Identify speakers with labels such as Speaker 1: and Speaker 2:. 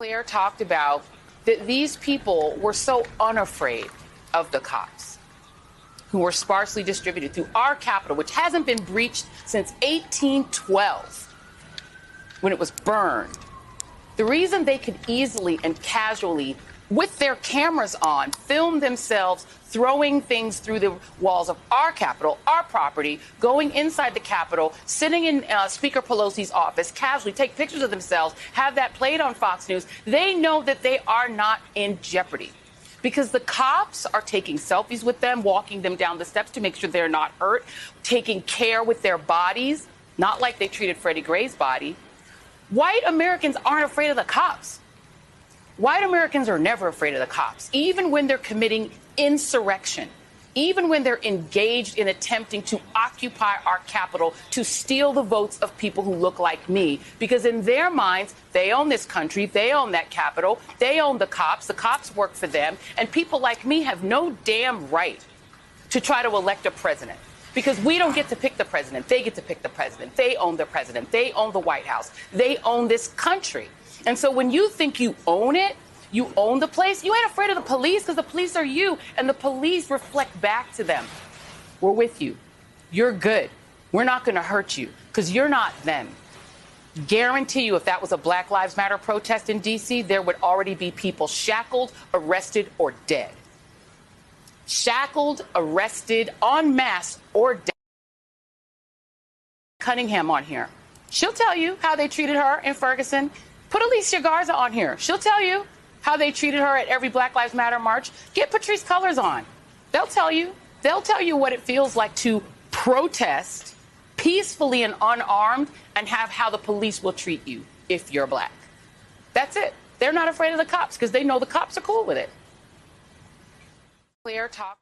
Speaker 1: Claire talked about that these people were so unafraid of the cops, who were sparsely distributed through our Capitol, which hasn't been breached since 1812, when it was burned. The reason they could easily and casually, with their cameras on, film themselves throwing things through the walls of our Capitol, our property, going inside the Capitol, sitting in Speaker Pelosi's office, casually take pictures of themselves, have that played on Fox News, they know that they are not in jeopardy. Because the cops are taking selfies with them, walking them down the steps to make sure they're not hurt, taking care with their bodies, not like they treated Freddie Gray's body. White Americans aren't afraid of the cops. White Americans are never afraid of the cops, even when they're committing insurrection, even when they're engaged in attempting to occupy our Capitol to steal the votes of people who look like me, because in their minds, they own this country, they own that Capitol, they own the cops work for them, and people like me have no damn right to try to elect a president. Because we don't get to pick the president. They get to pick the president. They own the president. They own the White House. They own this country. And so when you think you own it, you own the place, you ain't afraid of the police, because the police are you, and the police reflect back to them. We're with you. You're good. We're not going to hurt you, because you're not them. Guarantee you, if that was a Black Lives Matter protest in D.C., there would already be people shackled, arrested, or dead. Shackled, arrested, en masse, or dead. Cunningham on here. She'll tell you how they treated her in Ferguson. Put Alicia Garza on here. She'll tell you how they treated her at every Black Lives Matter march. Get Patrisse Cullors on. They'll tell you. They'll tell you what it feels like to protest peacefully and unarmed and have how the police will treat you if you're black. That's it. They're not afraid of the cops because they know the cops are cool with it. Claire talked.